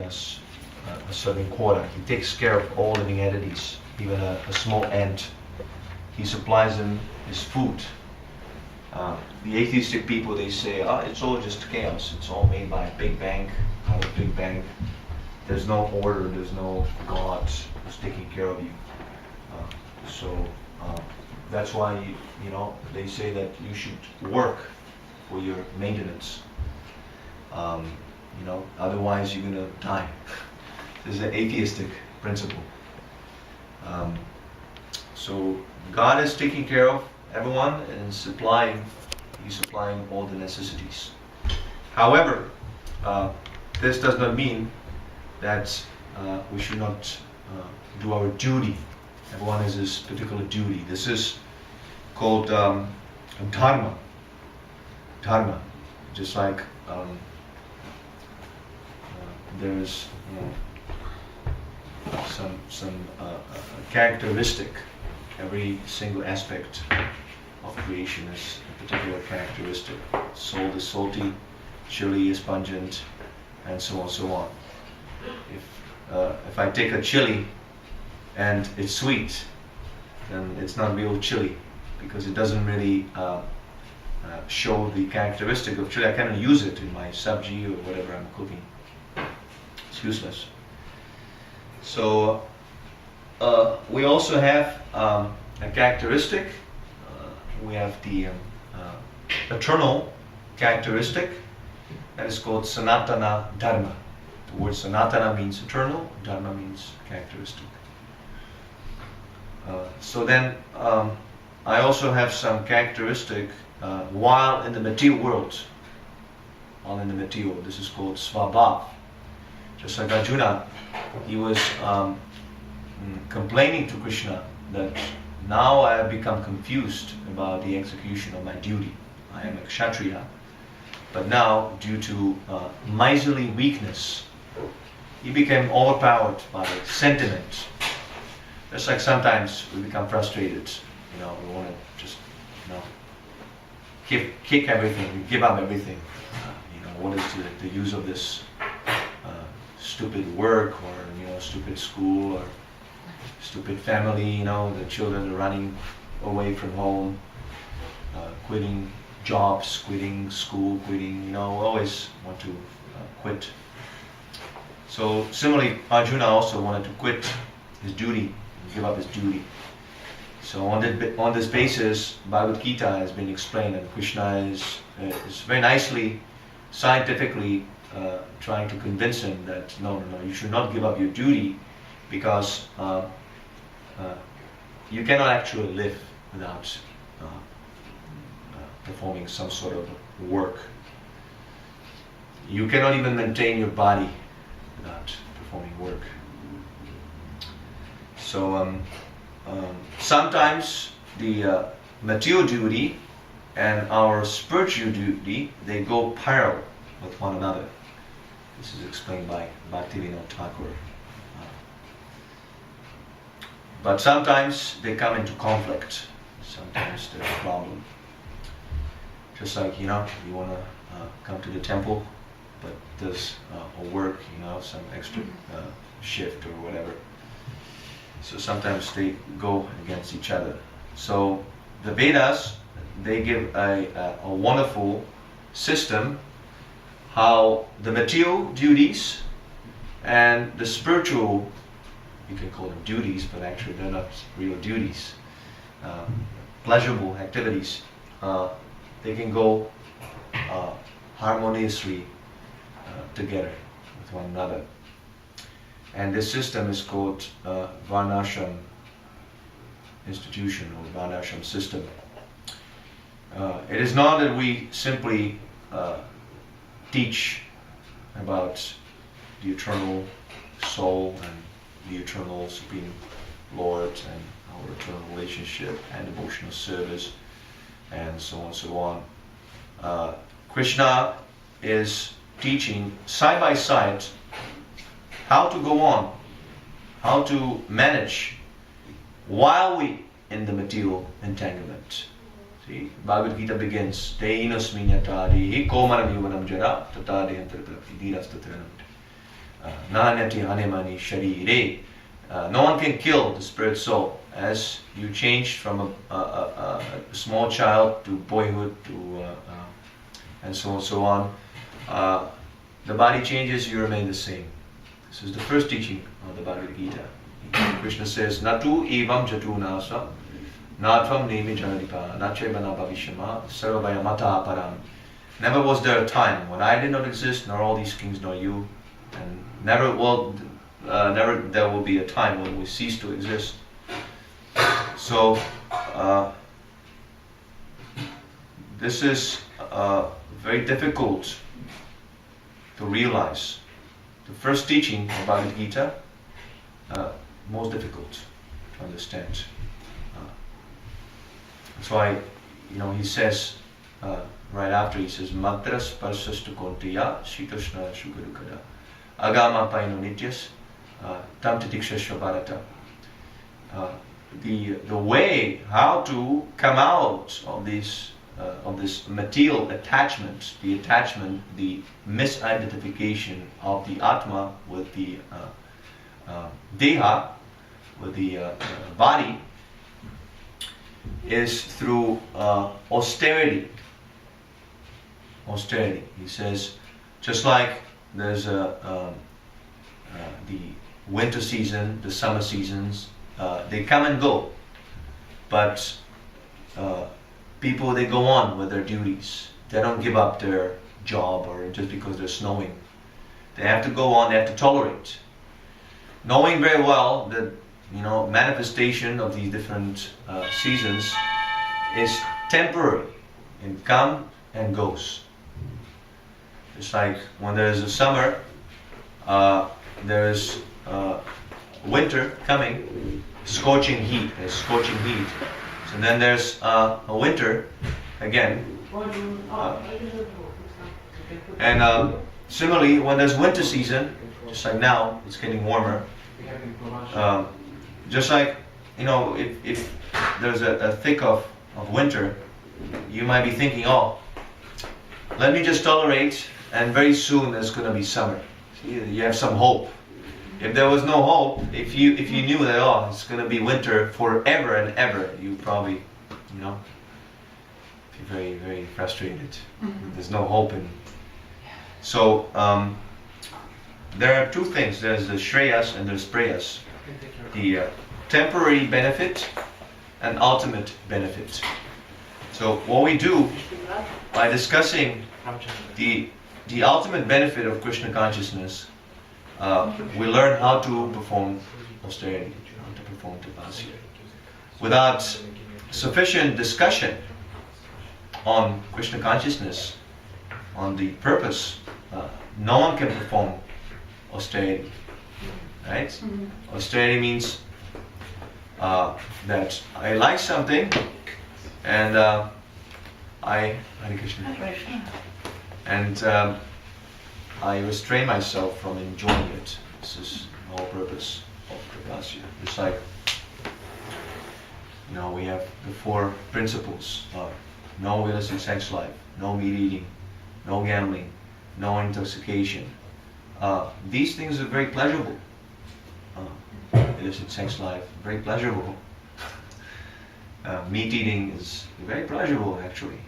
us a certain quota. He takes care of all living entities, even a small ant. He supplies them his food. The atheistic people, they say, it's all just chaos. It's all made by a big bang, out of big bang. There's no order, there's no God who's taking care of you. That's why, they say that you should work for your maintenance. Otherwise you're gonna die. This is an atheistic principle. So God is taking care of everyone and He's supplying all the necessities. However, this does not mean that we should not do our duty. Everyone has this particular duty. This is called dharma. Dharma, just like there is some characteristic. Every single aspect of creation is a particular characteristic. Salt is salty, chili is pungent, and so on, so on. If I take a chili and it's sweet, then it's not real chili because it doesn't really show the characteristic of chili. I cannot use it in my sabji or whatever I'm cooking. It's useless. So we also have a characteristic. We have the eternal characteristic that is called Sanatana Dharma. The word Sanatana means eternal, Dharma means characteristic. So then I also have some characteristic while in the material world. While in the material, this is called Svabhav. Just like Arjuna, he was complaining to Krishna that now I have become confused about the execution of my duty. I am a kshatriya, but now due to miserly weakness, he became overpowered by sentiment. Just like sometimes we become frustrated, we want to just, kick everything, we give up everything. What is the use of this stupid work or stupid school or stupid family? The children are running away from home, quitting jobs, quitting school, quitting. Always want to quit. So similarly, Arjuna also wanted to quit his duty, give up his duty. So on this basis, Bhagavad Gita has been explained, and Krishna is very nicely, scientifically trying to convince him that no, you should not give up your duty because you cannot actually live without performing some sort of work. You cannot even maintain your body without performing work. So sometimes the material duty and our spiritual duty, they go parallel with one another. This is explained by Bhaktivinoda Thakur. But sometimes they come into conflict. Sometimes there's a problem. Just like, you want to come to the temple, but there's a work, some extra shift or whatever. So sometimes they go against each other. So the Vedas, they give a wonderful system how the material duties and the spiritual, you can call them duties, but actually they're not real duties, pleasurable activities, they can go harmoniously together with one another. And this system is called Varnashram institution or Varnashram system. It is not that we simply teach about the eternal soul and the eternal Supreme Lord and our eternal relationship and devotional service and so on and so on. Krishna is teaching side by side how to go on, how to manage while we in the material entanglement. See, Bhagavad Gita begins, Te inosminyatadi komanam yuvanam jara tatadehantara dhirastatranam. Nanati hanemani sharire. No one can kill the spirit soul. As you change from a small child to boyhood to and so on, the body changes, you remain the same. This is the first teaching of the Bhagavad Gita. Krishna says, Natu evam jatu nasa, natvam nemi janadipa, nachevana bhavishama, sarvayamata param. Never was there a time when I did not exist, nor all these kings, nor you, and never there will be a time when we cease to exist. So, this is very difficult to realize. The first teaching of Bhagavad Gita, most difficult to understand. That's why, he says, right after, he says, Matras parsastu kontiya, shitoshna shukarukada, agama paino nityas, tam titikshashva bharata. The way how to come out of this material attachment, the misidentification of the Atma with the Deha, with the body, is through austerity. Austerity. He says, just like there's the winter season, the summer seasons, they come and go, but people, they go on with their duties. They don't give up their job or just because they're snowing. They have to go on, they have to tolerate. Knowing very well that, manifestation of these different seasons is temporary and comes and goes. It's like when there's a summer, there's winter coming, scorching heat. There's scorching heat. And then there's a winter again. And similarly, when there's winter season, just like now, it's getting warmer. Just like, if there's a thick of winter, you might be thinking, let me just tolerate, and very soon there's going to be summer. You have some hope. If there was no hope, if you knew that it's going to be winter forever and ever, you probably, be very, very frustrated. Mm-hmm. There's no hope in. So there are two things. There's the shreyas and there's preyas. The temporary benefit and ultimate benefit. So what we do by discussing the ultimate benefit of Krishna consciousness, we learn how to perform austerity, how to perform tapasya. Without sufficient discussion on Krishna consciousness, on the purpose, no one can perform austerity. Right? Mm-hmm. Austerity means that I like something and Hare Krishna. And I restrain myself from enjoying it. This is the whole purpose of tapasya. It's like, we have the four principles: no illicit sex life, no meat eating, no gambling, no intoxication. These things are very pleasurable. Illicit sex life, very pleasurable. Meat eating is very pleasurable, actually.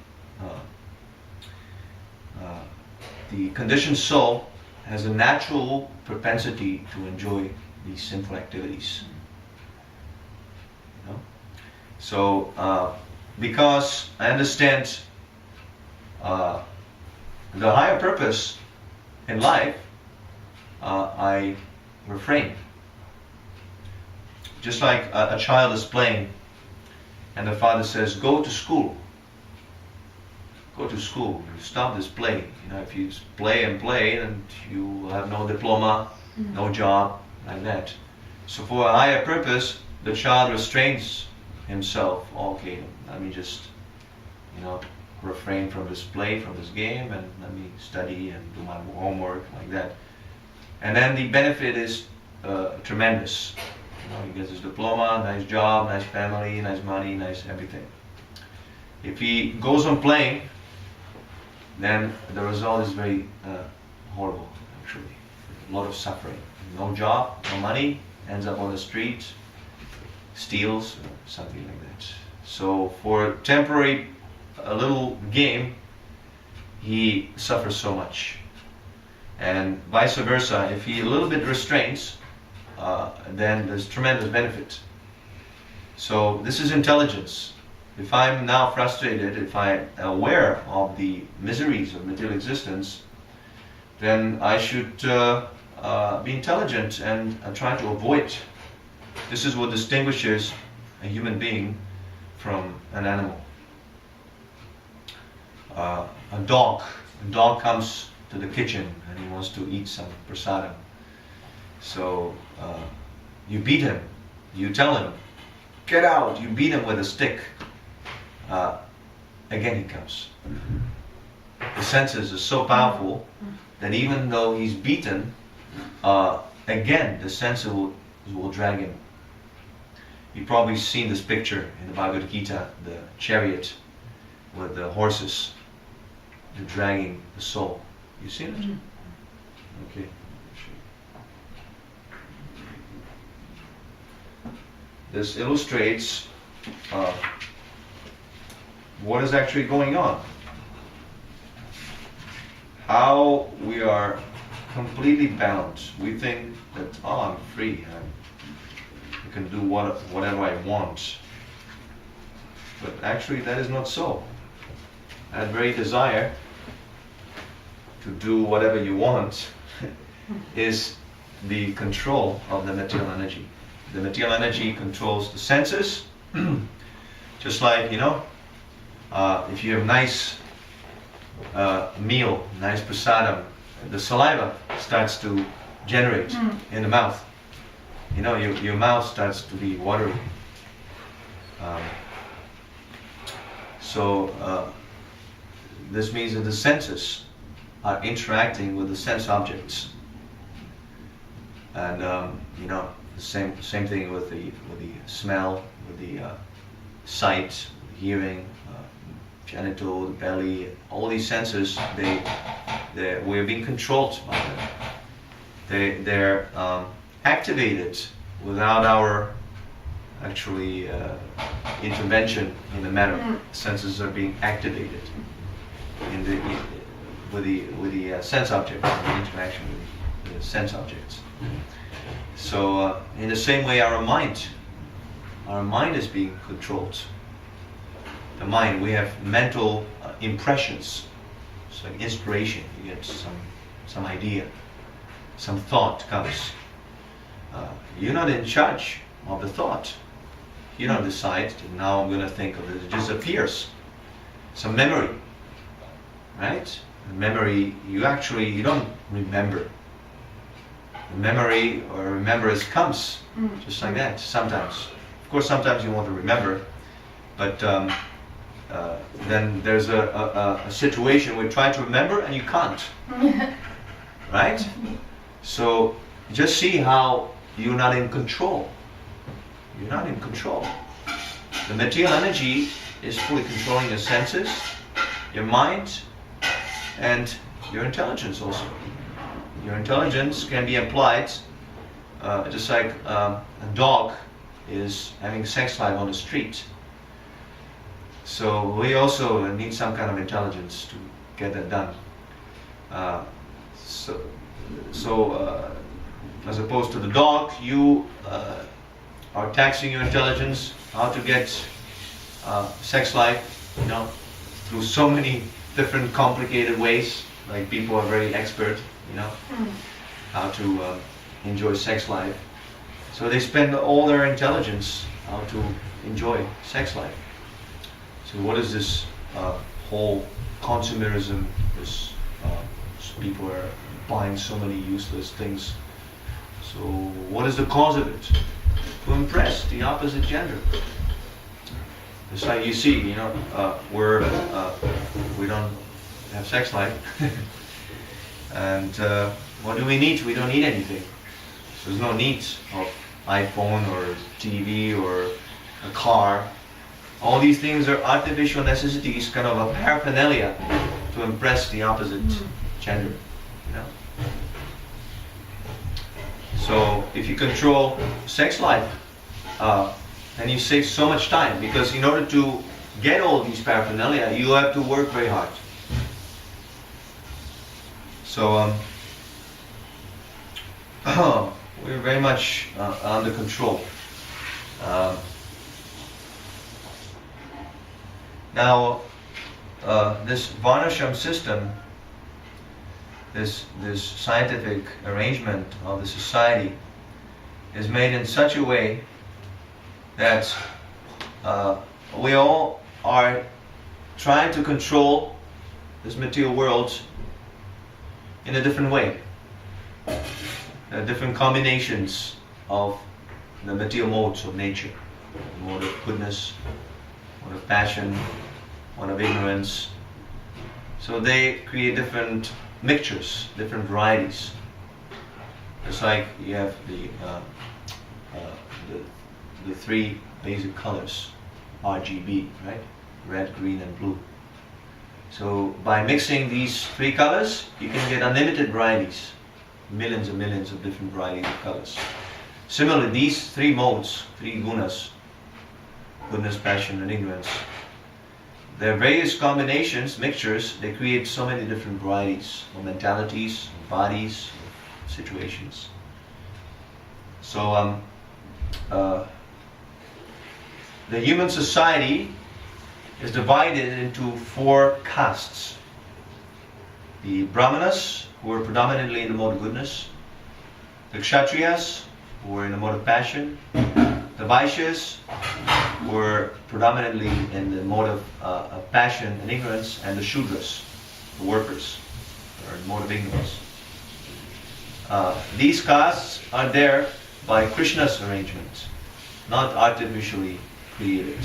The conditioned soul has a natural propensity to enjoy these sinful activities. So, because I understand the higher purpose in life, I refrain. Just like a child is playing and the father says, go to school. Go to school. Stop this play. If you play and play, then you will have no diploma, no job, like that. So for a higher purpose, the child restrains himself. Okay, let me just, refrain from this play, from this game, and let me study and do my homework, like that. And then the benefit is tremendous. He gets his diploma, nice job, nice family, nice money, nice everything. If he goes on playing, then the result is very horrible, actually. a lot of suffering. No job, no money, ends up on the street, steals, something like that. So for temporary, a little game, he suffers so much. And vice versa, if he a little bit restrains, then there's tremendous benefit. So this is intelligence. If I'm now frustrated, if I'm aware of the miseries of material existence, then I should be intelligent and try to avoid. This is what distinguishes a human being from an animal. A dog comes to the kitchen and he wants to eat some prasadam. So you beat him, you tell him, get out, you beat him with a stick. Again he comes. The senses are so powerful that even though he's beaten, again the senses will drag him. You've probably seen this picture in the Bhagavad Gita, the chariot with the horses, they're dragging the soul. You seen it? Okay. This illustrates what is actually going on. How we are completely bound. We think that, oh, I'm free. I can do whatever I want. But actually that is not so. That very desire to do whatever you want is the control of the material energy. The material energy controls the senses. Just like, if you have nice meal, nice prasadam, the saliva starts to generate in the mouth. Your mouth starts to be watery. This means that the senses are interacting with the sense objects, and the same thing with the smell, with the sight, hearing, genital, the belly. All these senses, we're being controlled by them. They're activated without our actually intervention in the matter. Senses are being activated with the sense object, the interaction with the sense objects. So in the same way, our mind is being controlled. The mind, we have mental impressions. It's like inspiration. You get some idea, some thought comes. You're not in charge of the thought. You don't decide, now I'm going to think of it. It just appears. Some memory, right? The memory, you don't remember. The memory or remembrance comes just like that, sometimes. Of course, sometimes you want to remember, but then there's a situation where you try to remember and you can't. Right? So just see how you're not in control. You're not in control. The material energy is fully controlling your senses, your mind, and your intelligence also. Your intelligence can be applied just like a dog is having sex life on the street. So we also need some kind of intelligence to get that done. As opposed to the dog, you are taxing your intelligence how to get sex life, through so many different complicated ways. Like people are very expert, how to enjoy sex life. So they spend all their intelligence how to enjoy sex life. So what is this whole consumerism? People are buying so many useless things. So what is the cause of it? To impress the opposite gender. It's like you see, we don't have sex life. And what do we need? We don't need anything. There's no need of iPhone or TV or a car. All these things are artificial necessities, kind of a paraphernalia to impress the opposite gender. if you control sex life, then you save so much time, because in order to get all these paraphernalia, you have to work very hard. So we're very much under control. Now, this Varnashram system, this scientific arrangement of the society, is made in such a way that we all are trying to control this material world in a different way. There are different combinations of the material modes of nature. The mode of goodness, mode of passion, mode of ignorance. So they create different mixtures, different varieties. It's like you have the three basic colors, RGB, right? Red, green and blue. So by mixing these three colors, you can get unlimited varieties, millions and millions of different varieties of colors. Similarly, these three modes, three gunas, goodness, passion and ignorance, their various combinations, mixtures, they create so many different varieties of mentalities, of bodies, of situations. So the human society is divided into four castes. The Brahmanas, who are predominantly in the mode of goodness. The Kshatriyas, who are in the mode of passion. The Vaishyas, who are predominantly in the mode of passion and ignorance. And the Shudras, the workers, who are in the mode of ignorance. These castes are there by Krishna's arrangement, not artificially created.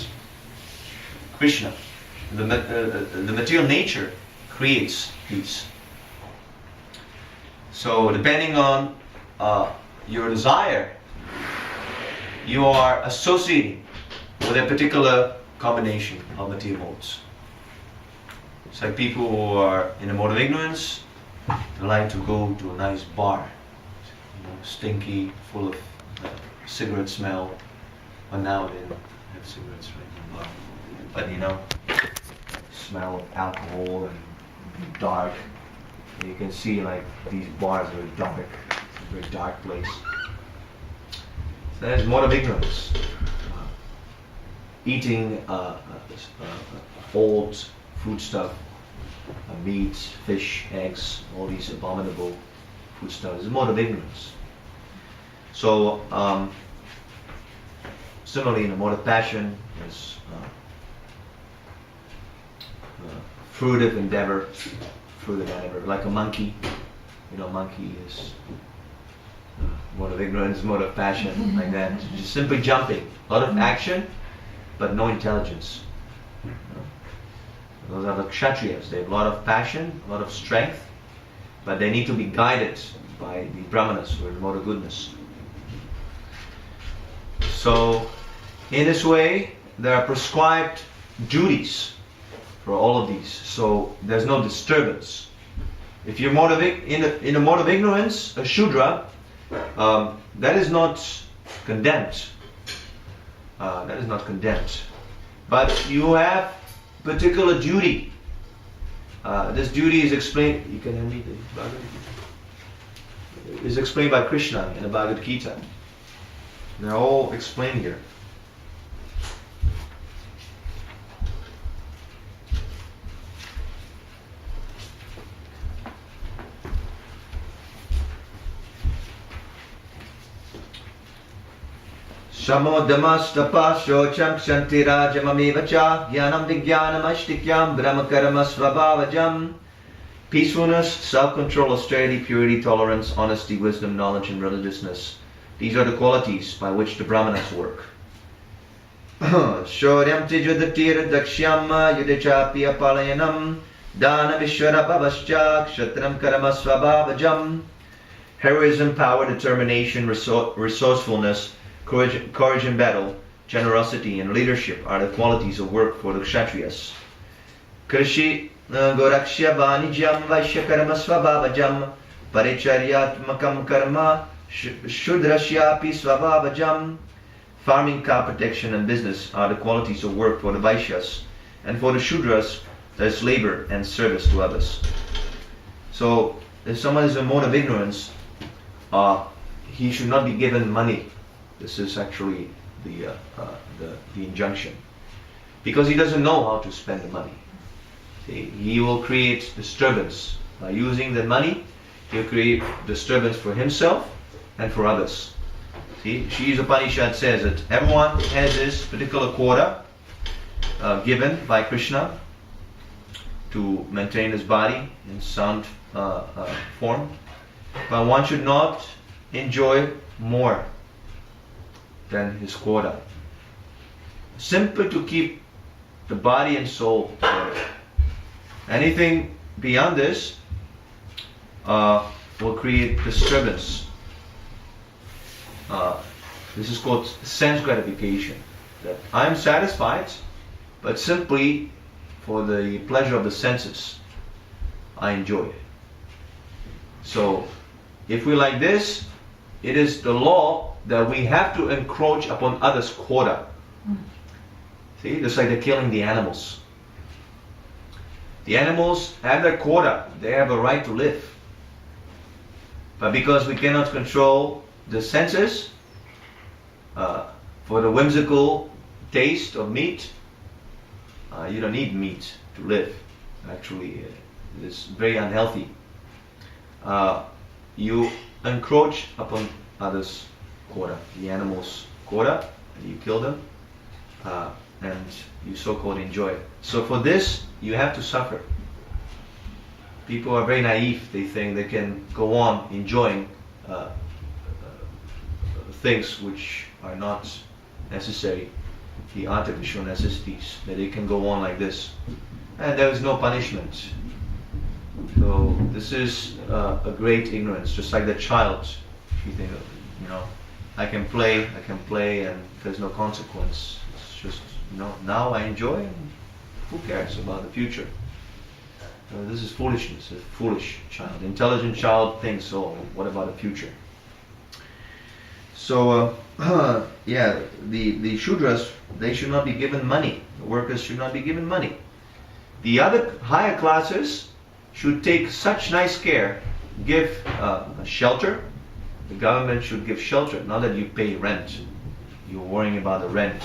Krishna, the material nature, creates these. So depending on your desire, you are associating with a particular combination of material modes. It's like people who are in a mode of ignorance, they like to go to a nice bar, stinky, full of cigarette smell. But now they don't have cigarettes right in the bar. But smell of alcohol and dark. And you can see like these bars are dark. It's a very dark place. So that is mode of ignorance. Eating old foodstuff, meat, fish, eggs, all these abominable foodstuffs is a mode of ignorance. So similarly, in the mode of passion, there's fruitive endeavor, like a monkey. Monkey is mode of ignorance, mode of passion, like that. Just simply jumping. A lot of action, but no intelligence. Those are the Kshatriyas. They have a lot of passion, a lot of strength, but they need to be guided by the Brahmanas, who are in the mode of goodness. So, in this way, there are prescribed duties for all of these. So there's no disturbance. If you're in a mode of ignorance, a Shudra, that is not condemned. But you have particular duty. This duty is explained. You can hand me the Bhagavad Gita. Is explained by Krishna in the Bhagavad Gita. They're all explained here. Shamodamas shocham kshantirajamameva cha jnanam vijnanam ashtikyam brahmakarma svabhavajam. Peacefulness, self-control, austerity, purity, tolerance, honesty, wisdom, knowledge, and religiousness. These are the qualities by which the Brahmanas work. Shoryam tijudatir dakshyam yudichapi apalayanam dana vishwara bhavascha kshatram karma svabhavajam. Heroism, power, determination, resourcefulness, courage in battle, generosity, and leadership are the qualities of work for the Kshatriyas. Krishi gorakshya vanijam vaishya karma svabhavajam paricharyatmakam karma Shudrasyapi Svabhavajam. Farming, cow protection, and business are the qualities of work for the Vaishyas, and for the Shudras, there's labor and service to others. So, if someone is in a mode of ignorance, he should not be given money. This is actually the injunction, because he doesn't know how to spend the money. See, he will create disturbance by using the money. He'll create disturbance for himself and for others. See, Isopanisad says that everyone has this particular quota given by Krishna to maintain his body in sound form, but one should not enjoy more than his quota, simply to keep the body and soul together. Anything beyond this will create disturbance. This is called sense gratification. That I am satisfied, but simply for the pleasure of the senses, I enjoy it. So, if we like this, it is the law that we have to encroach upon others' quota. See, just like they're killing the animals. The animals have their quota, they have a right to live. But because we cannot control the senses, for the whimsical taste of meat, you don't need meat to live. Actually, it's very unhealthy. You encroach upon others' quota, the animals' quota, and you kill them, and you so-called enjoy it. So for this, you have to suffer. People are very naive. They think they can go on enjoying things which are not necessary, the artificial necessities, that they can go on like this. And there is no punishment. So this is a great ignorance, just like the child. You think, I can play and there's no consequence. It's just, now I enjoy and who cares about the future? This is foolishness, a foolish child. The intelligent child thinks, what about the future? So, the Shudras, they should not be given money. The workers should not be given money. The other higher classes should take such nice care, give shelter. The government should give shelter, not that you pay rent. You're worrying about the rent.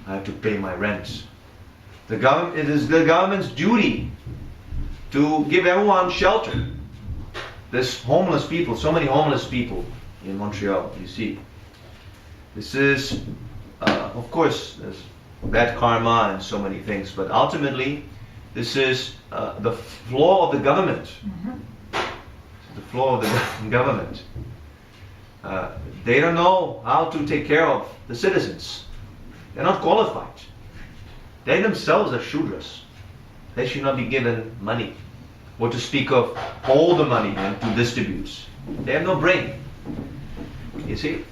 I have to pay my rent. It is the government's duty to give everyone shelter. There's homeless people, so many homeless people in Montreal, you see. This is, of course, there's bad karma and so many things, but ultimately, this is the flaw of the government. The flaw of the government. They don't know how to take care of the citizens. They're not qualified. They themselves are Shudras. They should not be given money, or to speak of all the money and to distribute. They have no brain. You see?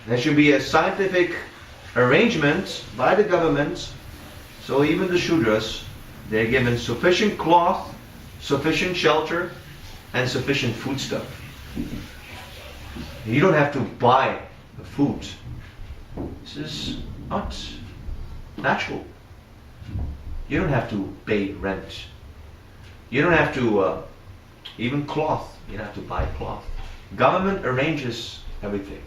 There should be a scientific arrangement by the government, so even the Shudras, they're given sufficient cloth, sufficient shelter, and sufficient foodstuff. You don't have to buy the food. This is not natural. You don't have to pay rent. You don't have to, even cloth, you don't have to buy cloth. Government arranges everything.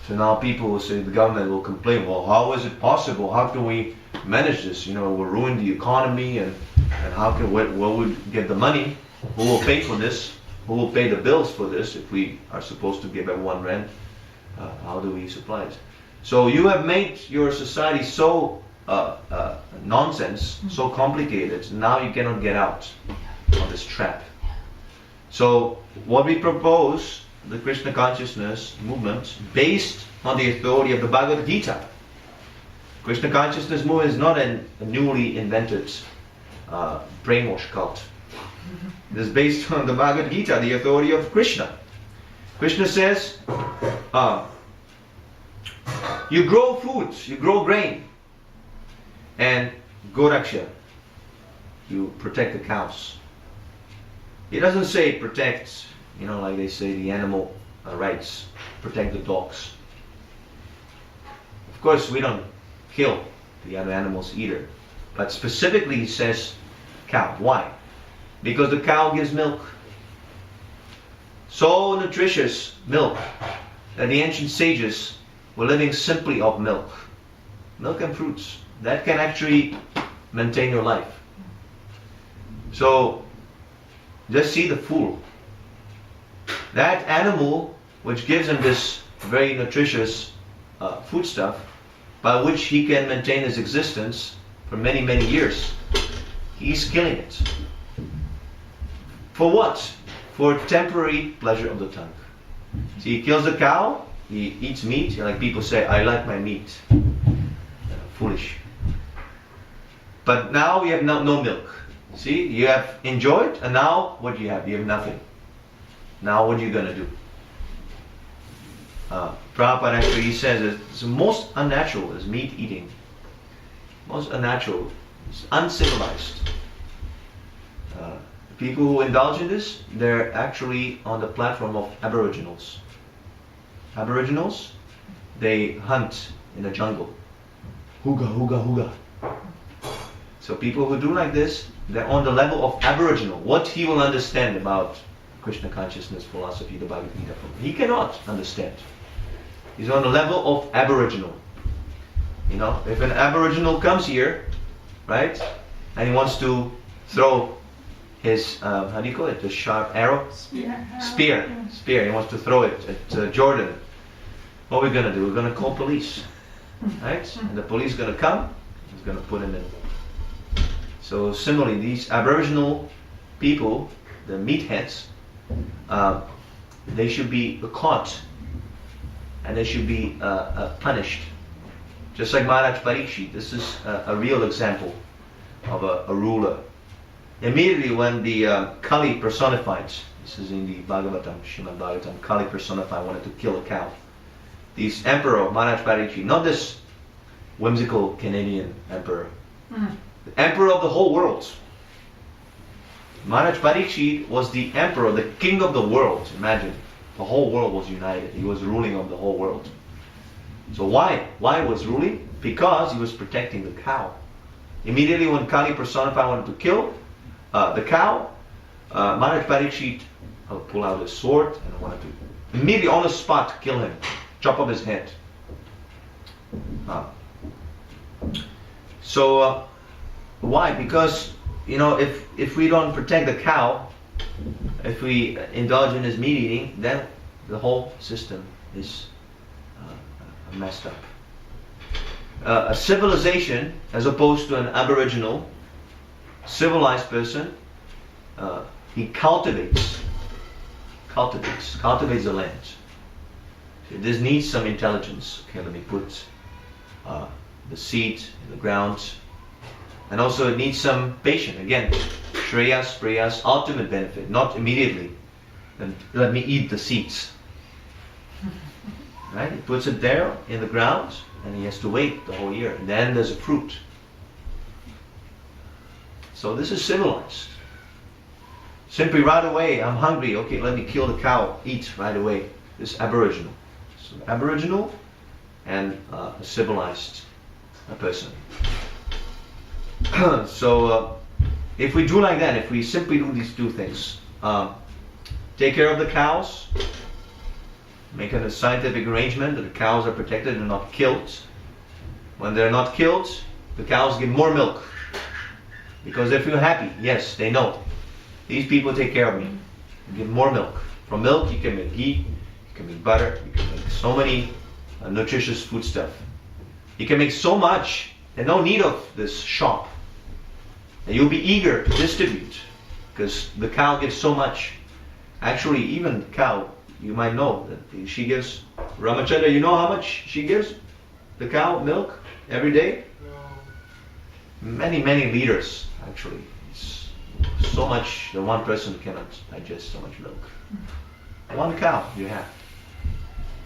So now people will say, the government will complain, well, how is it possible? How can we manage this? We'll ruin the economy, and how can where would get the money? Who will pay for this? Who will pay the bills for this if we are supposed to give everyone rent? How do we supply it? So you have made your society so nonsense, so complicated, now you cannot get out of this trap. So what we propose, the Krishna consciousness movement, based on the authority of the Bhagavad Gita. Krishna consciousness movement is not a newly invented brainwash cult. It is based on the Bhagavad Gita, the authority of Krishna. Krishna says, you grow food, you grow grain, and Goraksha, you protect the cows. He doesn't say protect, like they say, the animal rights, protect the dogs. Of course, we don't kill the other animals either, but specifically he says cow. Why? Because the cow gives milk. So nutritious milk that the ancient sages were living simply of milk. Milk and fruits. That can actually maintain your life. So, just see the fool. That animal which gives him this very nutritious foodstuff by which he can maintain his existence for many, many years, he's killing it. For what? For temporary pleasure of the tongue. See, he kills the cow, he eats meat, like people say, I like my meat. Foolish. But now you have no milk. See, you have enjoyed, and now what do you have? You have nothing. Now what are you going to do? Prabhupada actually he says that it's the most unnatural is meat eating. Most unnatural. It's uncivilized. People who indulge in this, they're actually on the platform of aboriginals. Aboriginals, they hunt in the jungle. Hooga, hooga, hooga. So people who do like this, they're on the level of aboriginal. What he will understand about Krishna consciousness, philosophy, the Bhagavad Gita, he cannot understand. He's on the level of aboriginal. You know, if an aboriginal comes here, right, and he wants to throw his, how do you call it, the sharp arrow? Spear. He wants to throw it at Jordan. What are we going to do? We're going to call police. Right? And the police is going to come, he's going to put him in. So similarly, these aboriginal people, the meatheads, they should be caught and they should be punished. Just like Maharaj Parikshit, this is a real example of a ruler. Immediately when the Kali personified, this is in the Bhagavatam, Srimad Bhagavatam, Kali personified wanted to kill a cow. This emperor, Maharaj Parikshit, not this whimsical Canadian emperor, the emperor of the whole world. Maharaj Parikshit was the emperor, the king of the world. Imagine, the whole world was united. He was ruling over the whole world. So why? Why was ruling? Because he was protecting the cow. Immediately when Kali personified wanted to kill the cow, Maharaj Parikshit pulled out his sword and wanted to immediately on the spot kill him, chop off his head. So why? Because you know, if we don't protect the cow, if we indulge in his meat eating, then the whole system is messed up. A civilization, as opposed to an aboriginal, civilized person, he cultivates the land. So this needs some intelligence. Okay, let me put the seed in the ground. And also it needs some patience. Again, Shreyas, Preyas, ultimate benefit, not immediately. And let me eat the seeds. Right? He puts it there in the ground and he has to wait the whole year. And then there's a fruit. So this is civilized. Simply right away, I'm hungry, okay, let me kill the cow, eat right away. This is aboriginal. So aboriginal and a civilized person. So if we do like that, if we simply do these two things, take care of the cows, make a scientific arrangement that the cows are protected and not killed. When they're not killed, the cows give more milk because they feel happy. Yes, they know these people take care of me. They give more milk. From milk you can make ghee, you can make butter, you can make so many nutritious food stuff. You can make so much. There's no need of this shop. And you'll be eager to distribute because the cow gives so much. Actually, even the cow, you might know that she gives, Ramachandra, you know how much she gives the cow milk every day? Many, many liters, actually. It's so much that one person cannot digest so much milk. One cow you have.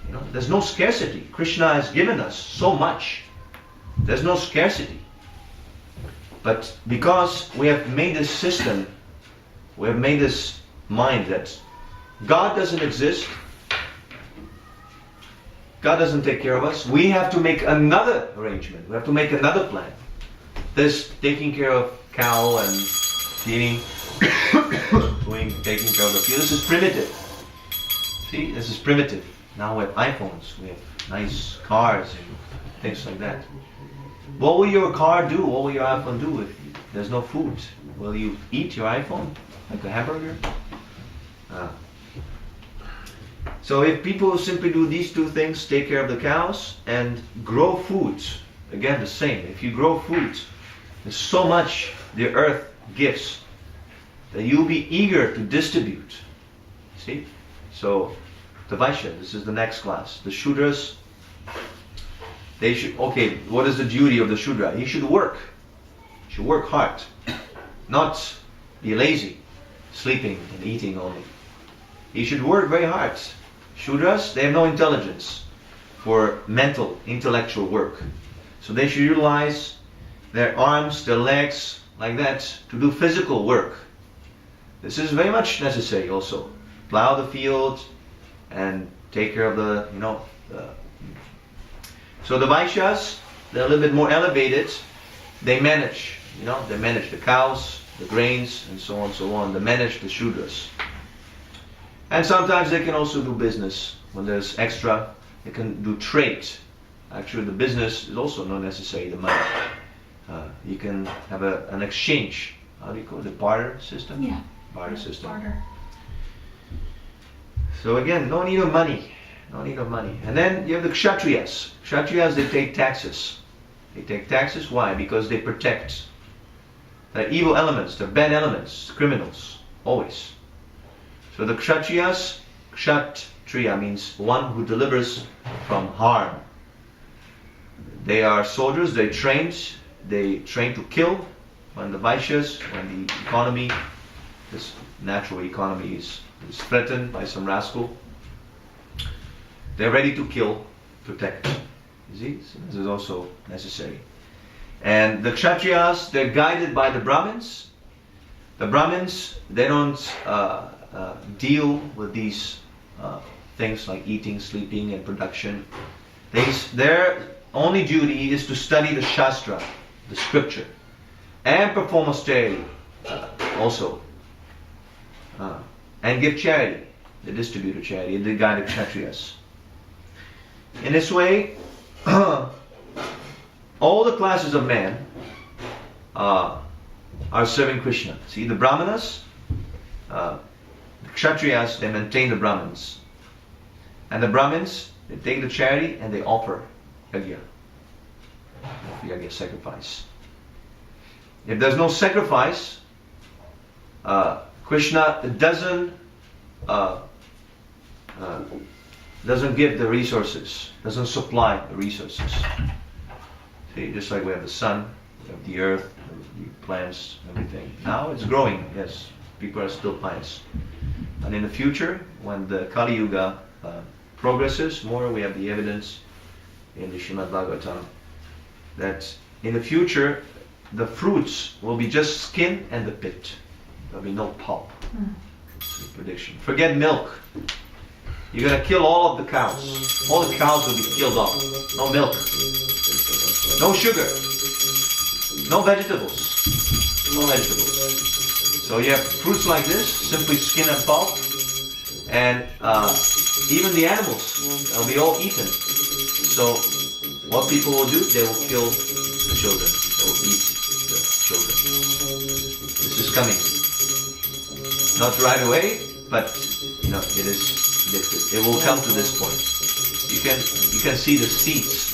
You know, there's no scarcity. Krishna has given us so much. There's no scarcity. But because we have made this system, we have made this mind that God doesn't exist, God doesn't take care of us. We have to make another arrangement. We have to make another plan. This taking care of cow and feeding, taking care of the field. This is primitive. See, this is primitive. Now we have iPhones. We have nice cars and things like that. What will your car do? What will your iPhone do if there's no food? Will you eat your iPhone like a hamburger? So if people simply do these two things, take care of the cows and grow food, again the same. If you grow food, there's so much the earth gives that you'll be eager to distribute. See? So the Vaishya, this is the next class. The Shudras, they should, okay, what is the duty of the Shudra? He should work. He should work hard. Not be lazy, sleeping and eating only. He should work very hard. Shudras, they have no intelligence for mental, intellectual work. So they should utilize their arms, their legs, like that, to do physical work. This is very much necessary also. Plow the field and take care of the, So the Vaishyas, they're a little bit more elevated. They manage, they manage the cows, the grains, and so on and so on. They manage the Shudras. And sometimes they can also do business. When there's extra, they can do trade. Actually, the business is also not necessarily the money. You can have an exchange. How do you call it? The barter system? Yeah. Barter system. Barter. So again, no need of money. No need of money. And then you have the Kshatriyas. Kshatriyas, they take taxes. They take taxes. Why? Because they protect. They're evil elements. They're bad elements. Criminals. Always. So the Kshatriyas, Kshatriya means one who delivers from harm. They are soldiers, they train to kill. When the Vaishyas, when the economy, this natural economy is threatened by some rascal, they're ready to kill, protect. You see? So this is also necessary. And the Kshatriyas, they're guided by the Brahmins. The Brahmins, they don't deal with these things like eating, sleeping, and production. Their only duty is to study the Shastra, the scripture, and perform austerity also, and give charity. They distribute a charity. They guide the Kshatriyas. In this way, all the classes of men are serving Krishna. See, the Brahmanas, the Kshatriyas, they maintain the Brahmins. And the Brahmins, they take the charity and they offer yajna. Yajna, sacrifice. If there's no sacrifice, Krishna doesn't give the resources, doesn't supply the resources. See, just like we have the sun, we have the earth, the plants, everything. Now it's growing, yes. People are still pious. And in the future, when the Kali Yuga progresses more, we have the evidence in the Srimad Bhagavatam that in the future, the fruits will be just skin and the pit. There'll be no pulp. It's a prediction. Forget milk. You're going to kill all of the cows. All the cows will be killed off. No milk. No sugar. No vegetables. No vegetables. So you have fruits like this, simply skin and pulp. And even the animals will be all eaten. So what people will do, they will kill the children. They will eat the children. This is coming. Not right away, but it is predicted. It will come to this point. You can see the seeds.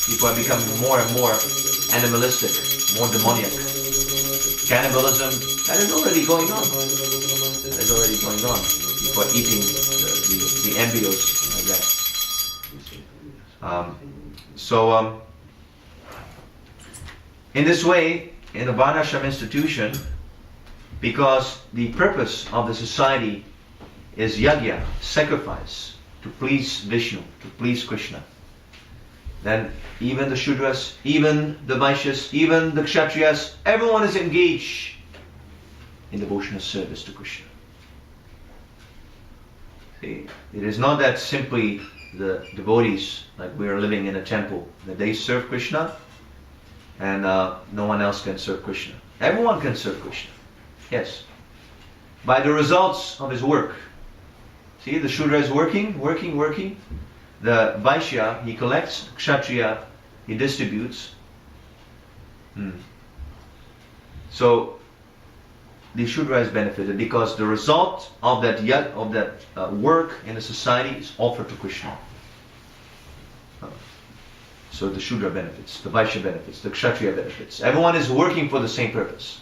People are becoming more and more animalistic, more demoniac. Cannibalism, that is already going on. That is already going on. People are eating the embryos like that. In this way, in the Varnashram institution, because the purpose of the society is yajna, sacrifice, to please Vishnu, to please Krishna, then even the Shudras, even the Vaishyas, even the Kshatriyas, everyone is engaged in devotional service to Krishna. See, it is not that simply the devotees, like we are living in a temple, that they serve Krishna, and no one else can serve Krishna. Everyone can serve Krishna. Yes. By the results of his work. See, the Shudra is working. The Vaishya, he collects. Kshatriya, he distributes. So, the Shudra is benefited because the result of that work in the society is offered to Krishna. So the Shudra benefits, the Vaishya benefits, the Kshatriya benefits. Everyone is working for the same purpose.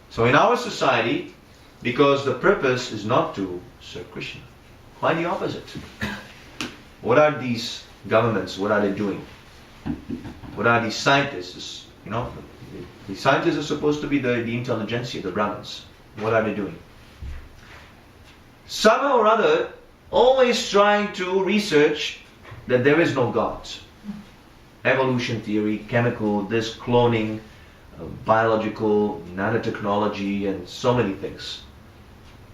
So in our society, because the purpose is not to serve Krishna, quite the opposite. What are these governments? What are they doing? What are these scientists? You know, the scientists are supposed to be the intelligentsia, the Brahmins. What are they doing? Somehow or other, always trying to research that there is no God. Evolution theory, chemical, this cloning, biological, nanotechnology, and so many things.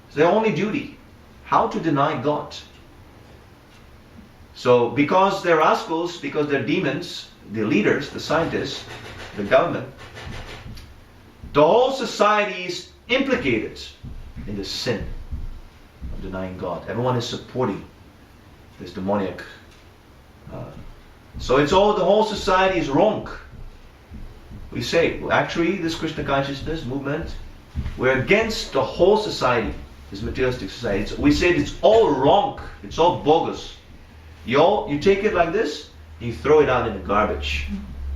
It's their only duty. How to deny God? So, because they're rascals, because they're demons, the leaders, the scientists, the government, the whole society is implicated in the sin of denying God. Everyone is supporting this demoniac. So it's all, the whole society is wrong. We say, well, actually, this Krishna consciousness movement, we're against the whole society, this materialistic society. We say it's all wrong. It's all bogus. You take it like this, you throw it out in the garbage.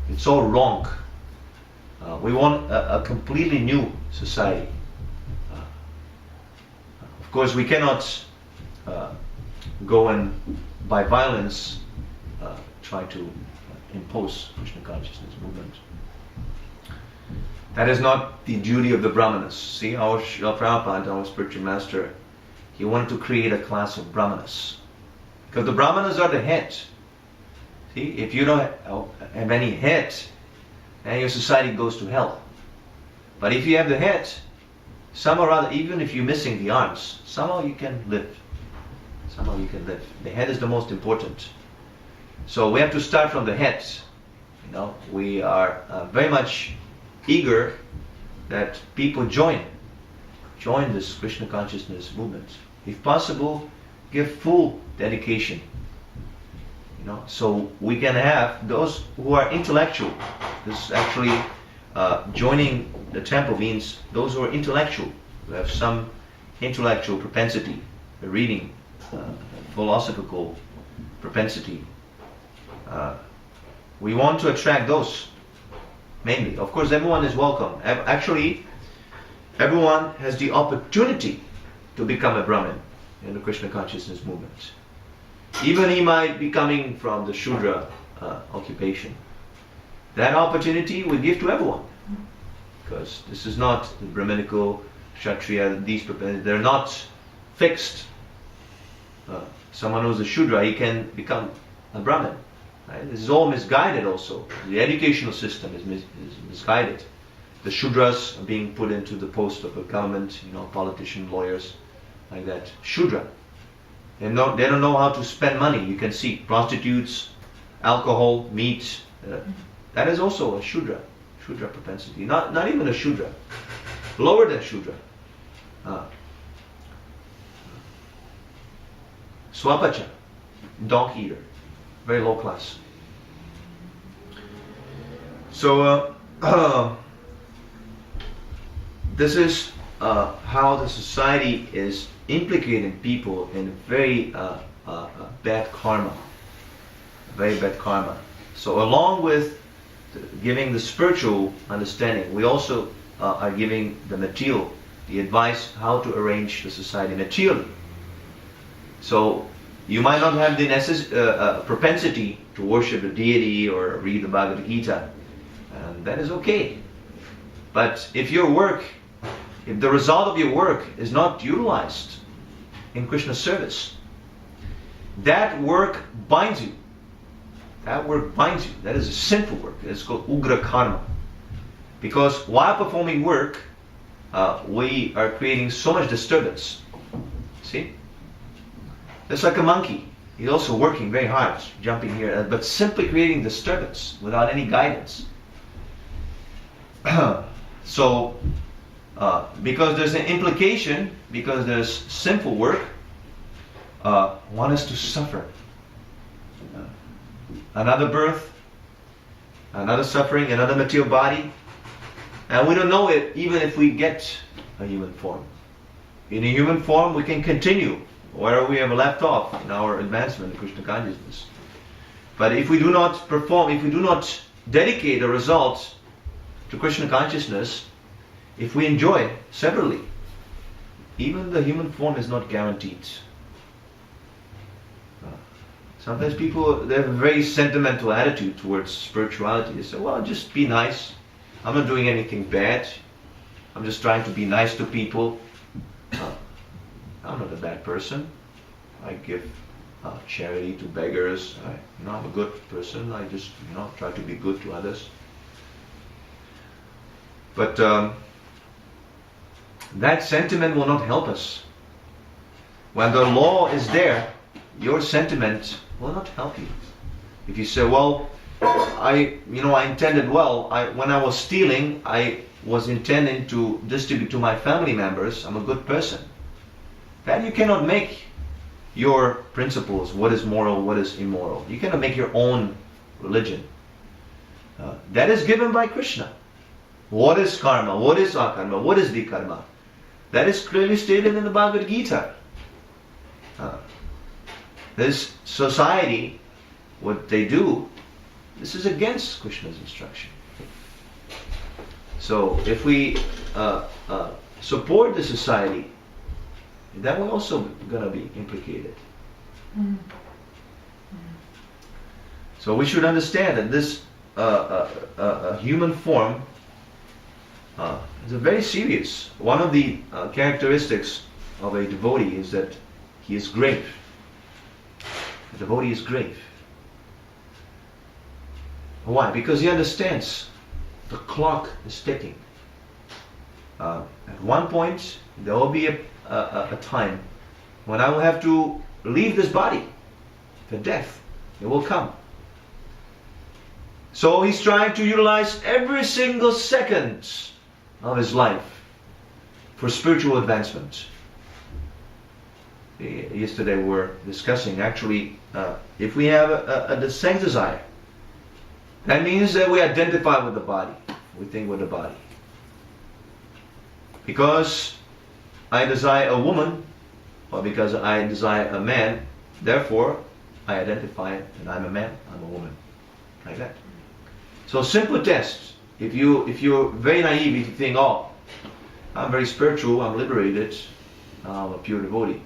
It's all wrong. We want a completely new society. Of course, we cannot go and, by violence, try to impose Krishna consciousness movement. That is not the duty of the Brahmanas. See, our Srila Prabhupada, our spiritual master, he wanted to create a class of Brahmanas. Because the Brahmanas are the head. See, if you don't have any head, then your society goes to hell. But if you have the head, somehow or other, even if you're missing the arms, somehow you can live. Somehow you can live. The head is the most important. So we have to start from the head. You know, we are very much eager that people join this Krishna consciousness movement. If possible, give full dedication. You know, so we can have those who are intellectual. This actually joining the temple means those who are intellectual, who have some intellectual propensity, reading, philosophical propensity. We want to attract those mainly. Of course, everyone is welcome. Actually, everyone has the opportunity to become a Brahmin in the Krishna consciousness movement. Even he might be coming from the Shudra occupation. That opportunity we give to everyone. Because this is not the Brahminical, Kshatriya, they're not fixed. Someone who's a Shudra, he can become a Brahmin. Right? This is all misguided also. The educational system is misguided. The Shudras are being put into the post of a government, politician, lawyers, like that. Shudra. They don't know how to spend money. You can see prostitutes, alcohol, meat. That is also a Shudra propensity. Not even a Shudra. Lower than Shudra. Swapacha, dog eater. Very low class. So this is how the society is implicating people in very bad karma. Very bad karma. So along with giving the spiritual understanding, we also are giving the material, the advice how to arrange the society materially. So you might not have the propensity to worship a deity or read the Bhagavad Gita, and that is okay. But if the result of your work is not utilized in Krishna's service, that work binds you. That work binds you. That is a sinful work. It's called ugra karma. Because while performing work, we are creating so much disturbance. See? It's like a monkey. He's also working very hard, jumping here, but simply creating disturbance without any guidance. So, because there's an implication, because there's sinful work, one is to suffer. Another birth, another suffering, another material body, and we don't know it even if we get a human form. In a human form, we can continue where we have left off in our advancement in Krishna consciousness. But if we do not perform, if we do not dedicate the results to Krishna consciousness, if we enjoy separately, even the human form is not guaranteed. Sometimes people, they have a very sentimental attitude towards spirituality. They say, well, just be nice. I'm not doing anything bad. I'm just trying to be nice to people. I'm not a bad person. I give charity to beggars. I'm a good person. I just try to be good to others. But that sentiment will not help us. When the law is there, your sentiment will not help you. If you say, well, I intended well. When I was stealing, I was intending to distribute to my family members. I'm a good person. Then you cannot make your principles, what is moral, what is immoral. You cannot make your own religion. That is given by Krishna. What is karma? What is akarma? What is vikarma? That is clearly stated in the Bhagavad Gita. This society, what they do, this is against Krishna's instruction. So if we support the society, that will also going to be implicated. So we should understand that this human form is a very serious. One of the characteristics of a devotee is that he is grave. The devotee is grave. Why? Because he understands the clock is ticking. At one point, there will be a time when I will have to leave this body. The death, it will come. So he's trying to utilize every single second of his life for spiritual advancement. Yesterday we were discussing, actually, if we have a sex desire, that means that we identify with the body. We think with the body. Because I desire a woman, or because I desire a man, therefore I identify that I'm a man, I'm a woman. Like that. So simple test. If you're very naive, if you think, oh, I'm very spiritual, I'm liberated, I'm a pure devotee.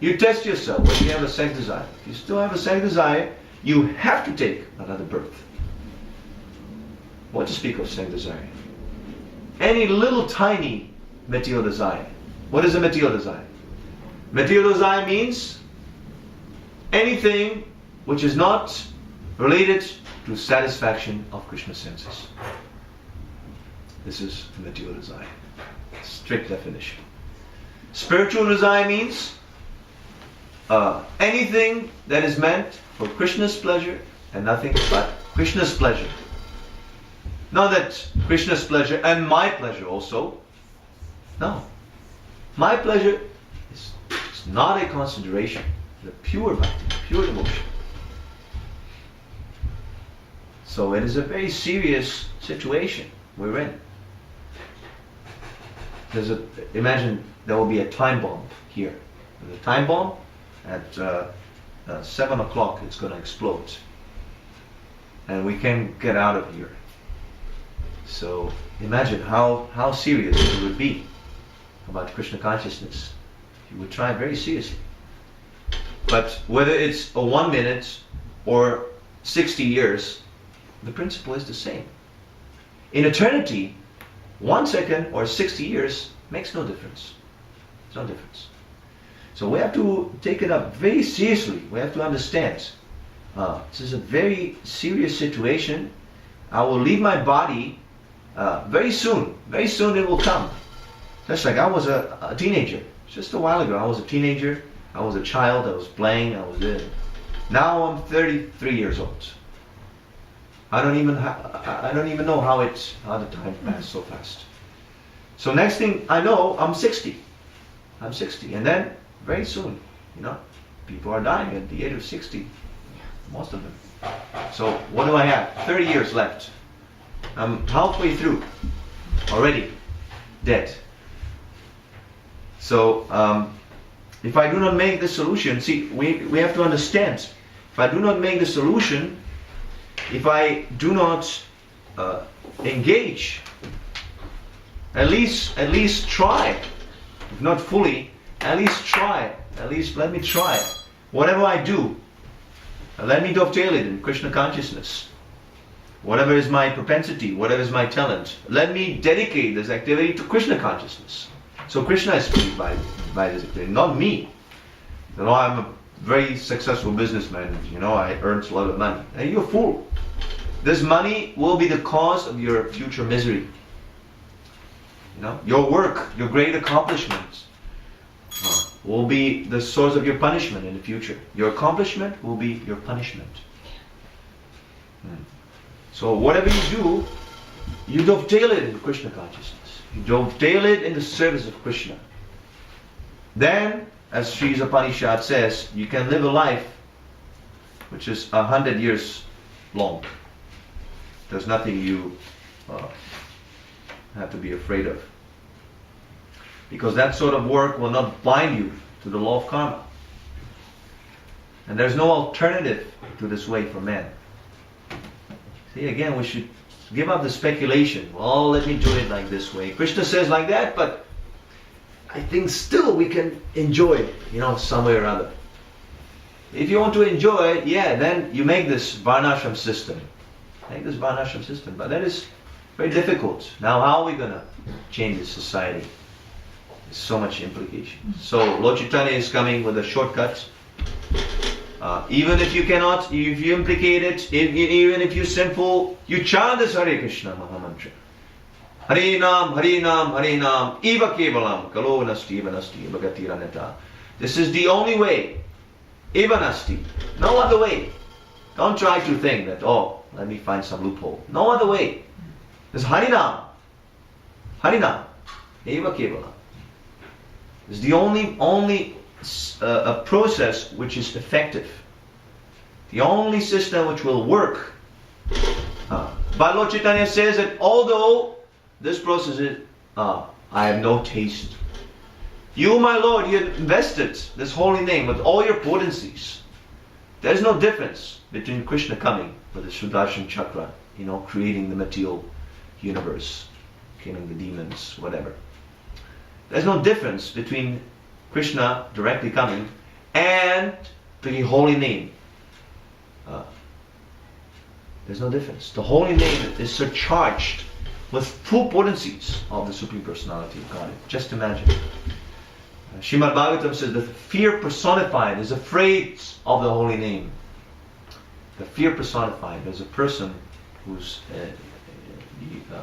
You test yourself when you have a sex desire. If you still have a sex desire, you have to take another birth. What to speak of sex desire? Any little tiny material desire. What is a material desire? Material desire means anything which is not related to satisfaction of Krishna's senses. This is material desire. Strict definition. Spiritual desire means anything that is meant for Krishna's pleasure and nothing but Krishna's pleasure. Not that Krishna's pleasure and my pleasure also. No. My pleasure is not a consideration. It's a pure bhakti, pure devotion. So it is a very serious situation we're in. Imagine there will be a time bomb here. There's a time bomb at 7 o'clock. It's going to explode, and we can get out of here. So imagine how serious it would be about Krishna consciousness. You would try very seriously. But whether it's a 1 minute or 60 years, the principle is the same. In eternity, 1 second or 60 years makes no difference. There's no difference. So we have to take it up very seriously. We have to understand. This is a very serious situation. I will leave my body very soon. Very soon it will come. Just like I was a teenager. Just a while ago, I was a teenager. I was a child. I was playing. I was Now I'm 33 years old. I don't even know how the time passed so fast. So next thing I know, I'm 60. I'm 60, and then very soon, people are dying at the age of 60. Most of them. So what do I have? 30 years left. I'm halfway through already, dead. So if I do not make the solution, see, we have to understand. If I do not make the solution, if I do not engage, at least try, if not fully, at least try. At least let me try. Whatever I do, let me dovetail it in Krishna consciousness. Whatever is my propensity, whatever is my talent, let me dedicate this activity to Krishna consciousness. So Krishna is pleased by this activity, not me. I'm a very successful businessman, I earned a lot of money. And you're a fool. This money will be the cause of your future misery. Your work, your great accomplishments will be the source of your punishment in the future. Your accomplishment will be your punishment. So whatever you do, you dovetail it in Krishna consciousness. You dovetail it in the service of Krishna. Then, as Sri Isopanisad says, you can live a life which is 100 years long. There's nothing you have to be afraid of. Because that sort of work will not bind you to the law of karma. And there's no alternative to this way for man. See, again, we should give up the speculation. Well, let me do it like this way. Krishna says like that, but I think still we can enjoy it, some way or other. If you want to enjoy it, then you make this varnashram system. But that is very difficult. Now, how are we going to change this society? There's so much implication. So, Lord Chaitanya is coming with a shortcut. Even if you cannot, if you implicate it, even if you're sinful, you chant this Hare Krishna Mahamantra. Hare Nam, Hare Nam, Hare Nam, Eva Kevalam, Kalo Nasti, Eva Nasti, Eva Gatiraneta. This is the only way. Eva Nasti. No other way. Don't try to think that, let me find some loophole. No other way. There's Hare Nam. Hare Nam. Eva Kevalam. It's the only a process which is effective. The only system which will work. But Lord Chaitanya says that although this process is, I have no taste. You, my Lord, you have invested this holy name with all your potencies. There's no difference between Krishna coming with the Sudarshan Chakra, creating the material universe, killing the demons, whatever. There's no difference between Krishna directly coming and the holy name. There's no difference. The holy name is surcharged with full potencies of the Supreme Personality of Godhead. Just imagine. Srimad Bhagavatam says that the fear personified is afraid of the holy name. The fear personified is a person who's the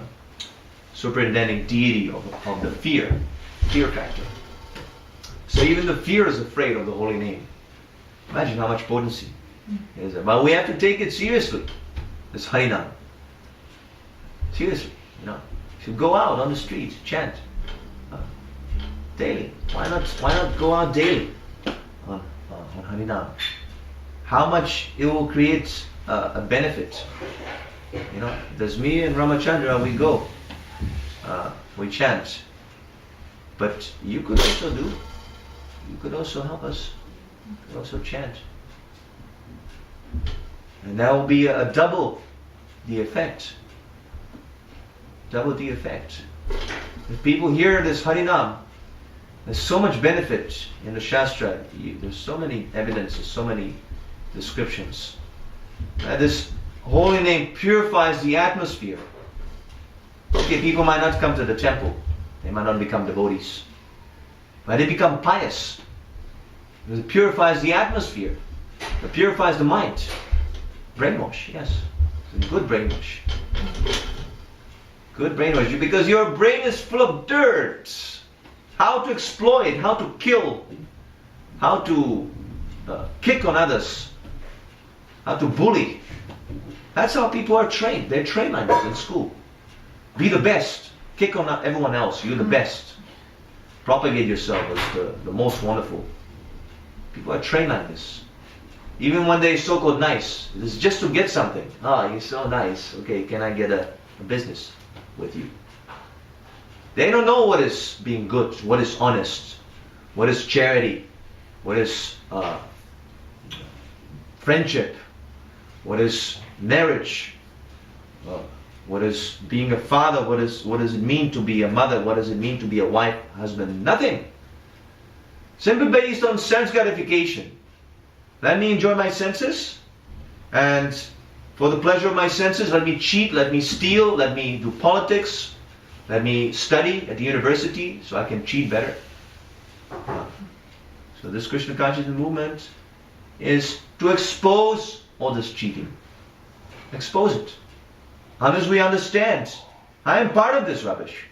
superintending deity of the fear factor. So even the fear is afraid of the holy name. Imagine how much potency it is. But we have to take it seriously. This Harinam. Seriously, If you go out on the street, chant daily. Why not go out daily on Harinam? How much it will create a benefit. There's me and Ramachandra, we go. We chant. But you could also do. You could also help us. You could also chant. And that will be a double the effect. Double the effect. If people hear this Harinam, there's so much benefit in the Shastra. There's so many evidences, so many descriptions. This holy name purifies the atmosphere. Okay, people might not come to the temple. They might not become devotees. But they become pious. Because it purifies the atmosphere. It purifies the mind. Brainwash, yes. It's a good brainwash. Good brainwash. Because your brain is full of dirt. How to exploit, how to kill, how to kick on others. how to bully. That's how people are trained. They're trained like that in school. Be the best. Kick on everyone else. You're the best. Propagate yourself as the most wonderful. People are trained like this. Even when they're so-called nice, it's just to get something. Ah, you're so nice. Okay, can I get a business with you? They don't know what is being good, what is honest, what is charity, what is friendship, what is marriage, what is being a father, what does it mean to be a mother, what does it mean to be a wife, husband, nothing. Simply based on sense gratification. Let me enjoy my senses, and for the pleasure of my senses, let me cheat, let me steal, let me do politics, let me study at the university so I can cheat better. So this Krishna consciousness movement is to expose all this cheating. Expose it. Unless we understand, I am part of this rubbish.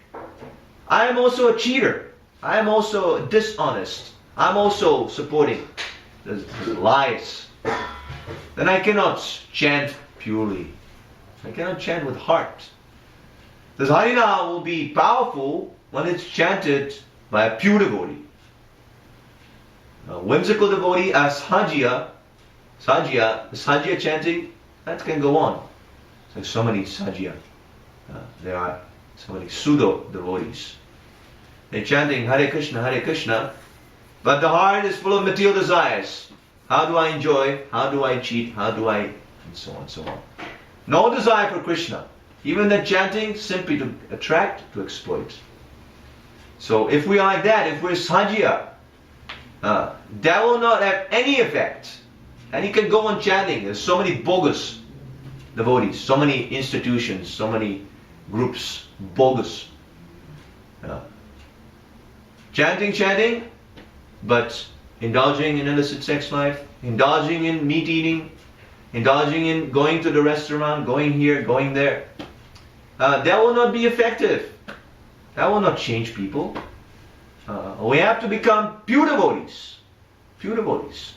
I am also a cheater. I am also dishonest. I'm also supporting the lies. Then I cannot chant purely. I cannot chant with heart. This Harina will be powerful when it's chanted by a pure devotee. A whimsical devotee as Sajya chanting, that can go on. There's so many Sajya. There are so many pseudo devotees. They're chanting Hare Krishna, but the heart is full of material desires. How do I enjoy? How do I cheat? How do I... and so on and so on. No desire for Krishna. Even the chanting simply to attract, to exploit. So if we are like that, if we're Sajya, that will not have any effect. And he can go on chanting. There's so many bogus devotees, so many institutions, so many groups, bogus. Chanting, but indulging in illicit sex life, indulging in meat eating, indulging in going to the restaurant, going here, going there. That will not be effective. That will not change people. We have to become pure devotees. Pure devotees.